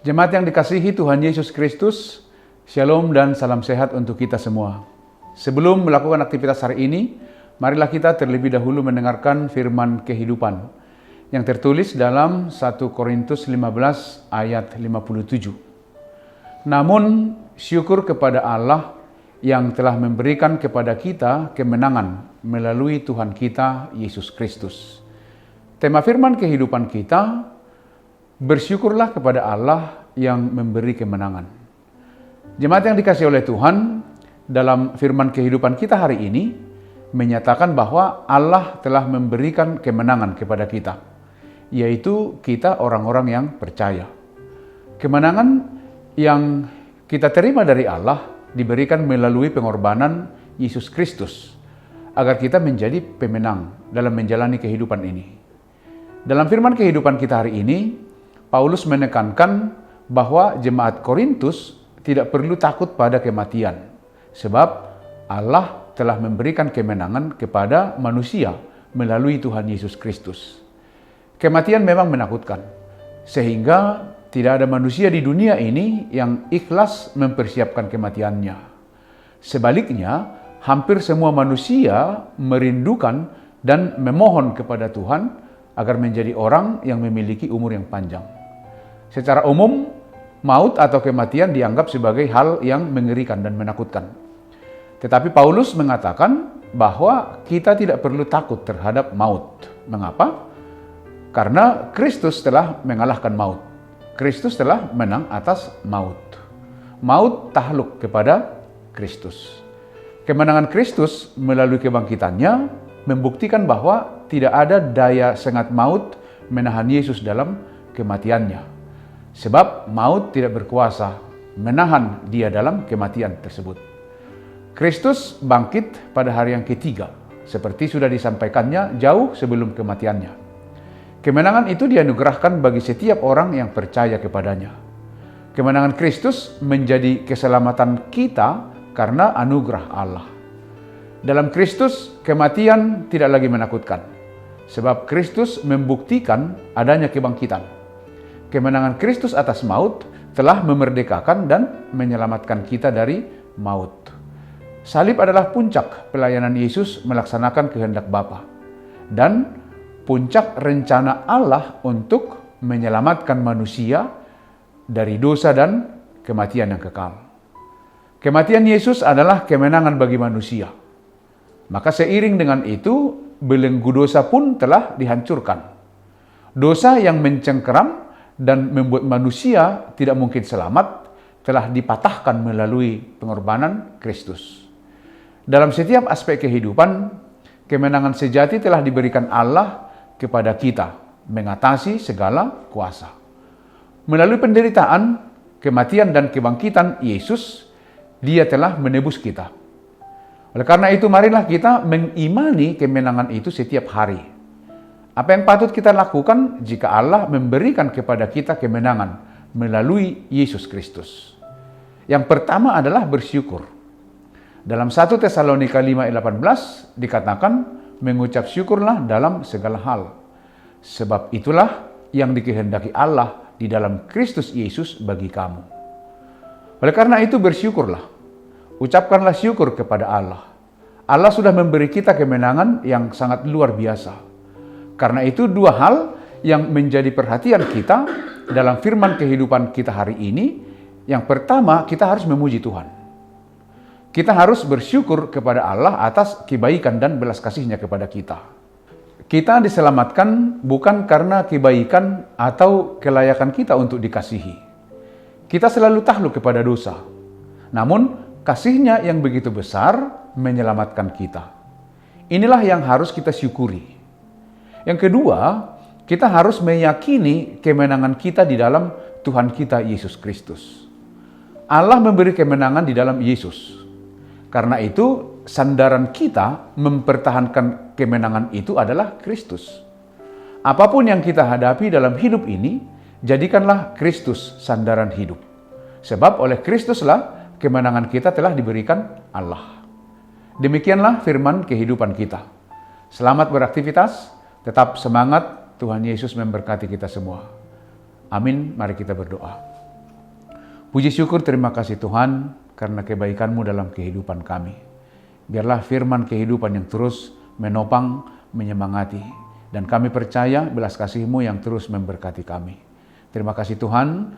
Jemaat yang dikasihi Tuhan Yesus Kristus, Shalom dan salam sehat untuk kita semua. Sebelum melakukan aktivitas hari ini, marilah kita terlebih dahulu mendengarkan firman kehidupan yang tertulis dalam 1 Korintus 15 ayat 57. Namun, syukur kepada Allah yang telah memberikan kepada kita kemenangan melalui Tuhan kita Yesus Kristus. Tema firman kehidupan kita, bersyukurlah kepada Allah yang memberi kemenangan. Jemaat yang dikasihi oleh Tuhan, dalam firman kehidupan kita hari ini menyatakan bahwa Allah telah memberikan kemenangan kepada kita, yaitu kita orang-orang yang percaya. Kemenangan yang kita terima dari Allah diberikan melalui pengorbanan Yesus Kristus, agar kita menjadi pemenang dalam menjalani kehidupan ini. Dalam firman kehidupan kita hari ini, Paulus menekankan bahwa jemaat Korintus tidak perlu takut pada kematian, sebab Allah telah memberikan kemenangan kepada manusia melalui Tuhan Yesus Kristus. Kematian memang menakutkan, sehingga tidak ada manusia di dunia ini yang ikhlas mempersiapkan kematiannya. Sebaliknya, hampir semua manusia merindukan dan memohon kepada Tuhan agar menjadi orang yang memiliki umur yang panjang. Secara umum, maut atau kematian dianggap sebagai hal yang mengerikan dan menakutkan. Tetapi Paulus mengatakan bahwa kita tidak perlu takut terhadap maut. Mengapa? Karena Kristus telah mengalahkan maut. Kristus telah menang atas maut. Maut takluk kepada Kristus. Kemenangan Kristus melalui kebangkitannya membuktikan bahwa tidak ada daya sengat maut menahan Yesus dalam kematiannya. Sebab maut tidak berkuasa menahan dia dalam kematian tersebut. Kristus bangkit pada hari yang ketiga, seperti sudah disampaikannya jauh sebelum kematiannya. Kemenangan itu dianugerahkan bagi setiap orang yang percaya kepadanya. Kemenangan Kristus menjadi keselamatan kita karena anugerah Allah. Dalam Kristus, kematian tidak lagi menakutkan, sebab Kristus membuktikan adanya kebangkitan. Kemenangan Kristus atas maut telah memerdekakan dan menyelamatkan kita dari maut. Salib adalah puncak pelayanan Yesus melaksanakan kehendak Bapa dan puncak rencana Allah untuk menyelamatkan manusia dari dosa dan kematian yang kekal. Kematian Yesus adalah kemenangan bagi manusia. Maka seiring dengan itu, belenggu dosa pun telah dihancurkan. Dosa yang mencengkeram dan membuat manusia tidak mungkin selamat telah dipatahkan melalui pengorbanan Kristus. Dalam setiap aspek kehidupan, kemenangan sejati telah diberikan Allah kepada kita mengatasi segala kuasa. Melalui penderitaan, kematian dan kebangkitan Yesus, Dia telah menebus kita. Oleh karena itu, marilah kita mengimani kemenangan itu setiap hari. Apa yang patut kita lakukan jika Allah memberikan kepada kita kemenangan melalui Yesus Kristus? Yang pertama adalah bersyukur. Dalam 1 Tesalonika 5:18 dikatakan, mengucap syukurlah dalam segala hal. Sebab itulah yang dikehendaki Allah di dalam Kristus Yesus bagi kamu. Oleh karena itu bersyukurlah. Ucapkanlah syukur kepada Allah. Allah sudah memberi kita kemenangan yang sangat luar biasa. Karena itu dua hal yang menjadi perhatian kita dalam firman kehidupan kita hari ini. Yang pertama, kita harus memuji Tuhan. Kita harus bersyukur kepada Allah atas kebaikan dan belas kasih-Nya kepada kita. Kita diselamatkan bukan karena kebaikan atau kelayakan kita untuk dikasihi. Kita selalu takluk kepada dosa. Namun, kasih-Nya yang begitu besar menyelamatkan kita. Inilah yang harus kita syukuri. Yang kedua, kita harus meyakini kemenangan kita di dalam Tuhan kita Yesus Kristus. Allah memberi kemenangan di dalam Yesus. Karena itu, sandaran kita mempertahankan kemenangan itu adalah Kristus. Apapun yang kita hadapi dalam hidup ini, jadikanlah Kristus sandaran hidup. Sebab oleh Kristuslah kemenangan kita telah diberikan Allah. Demikianlah firman kehidupan kita. Selamat beraktivitas. Tetap semangat, Tuhan Yesus memberkati kita semua. Amin, mari kita berdoa. Puji syukur terima kasih Tuhan karena kebaikan-Mu dalam kehidupan kami. Biarlah firman kehidupan yang terus menopang, menyemangati. Dan kami percaya belas kasih-Mu yang terus memberkati kami. Terima kasih Tuhan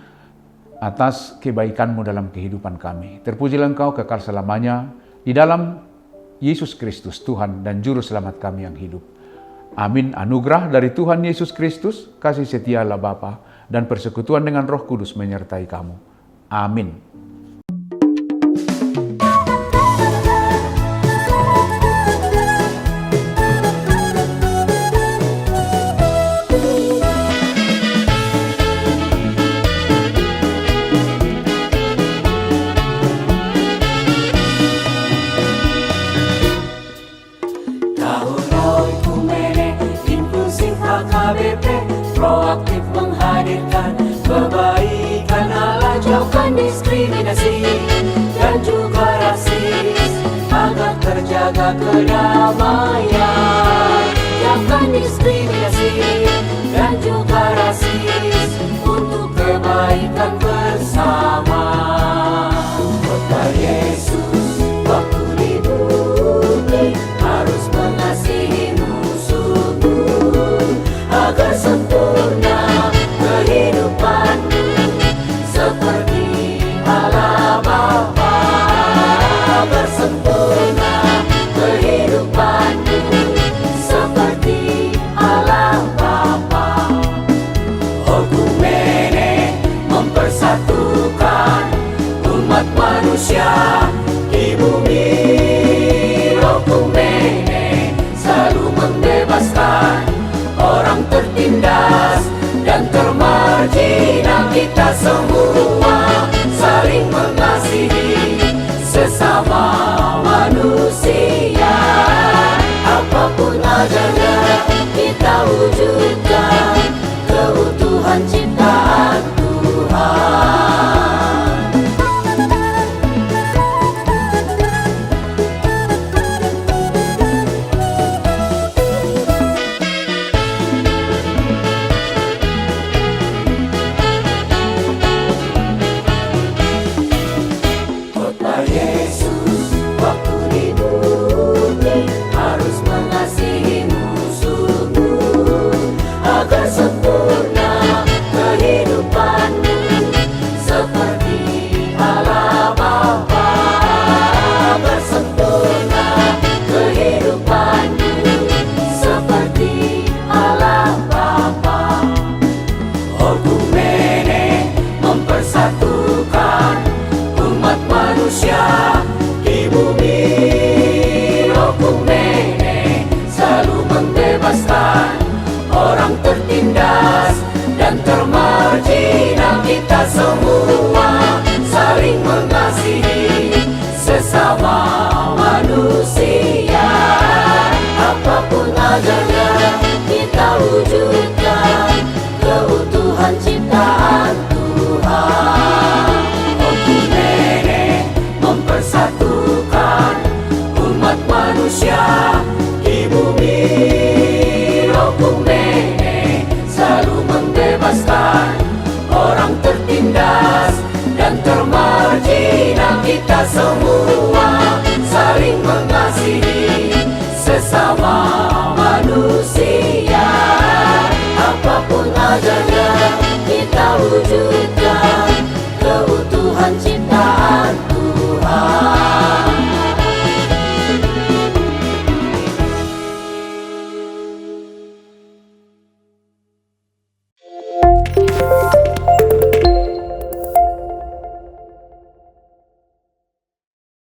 atas kebaikan-Mu dalam kehidupan kami. Terpujilah Engkau kekal selamanya di dalam Yesus Kristus Tuhan dan Juru Selamat kami yang hidup. Amin. Anugerah dari Tuhan Yesus Kristus, kasih setia Allah Bapa, dan persekutuan dengan Roh Kudus menyertai kamu. Amin. Proaktif menghadirkan kebaikan Allah, jauhkan diskriminasi dan juga rasis, agar terjaga kedamaian. Jauhkan diskriminasi dan juga rasis untuk kebaikan bersama. Kota Yesus waktu di bumi harus mengasihi musuhmu agar sempurna kehidupanmu seperti Allah Bapa. Agar sempurna kehidupanmu seperti Allah Bapa. Okumene mempersatukan umat manusia di bumi. Okumene selalu membebaskan orang tertindas dan termarginal. Kita semua saling mengasihi sesama manusia. Apapun adanya kita wujudkan keutuhan ciptaan Tuhan. Mempersatukan umat manusia di bumi. Okumene selalu membebaskan orang tertindas dan termarginal. Kita semua saling mengasihi sesama manusia. Apapun adanya kita wujudkan keutuhan ciptaan Tuhan. Okumene mempersatukan umat manusia di bumi. Okumene selalu membebaskan orang tertindas dan termarginal. Kita semua saling mengasihi sesama manusia. Apapun adanya kita wujudkan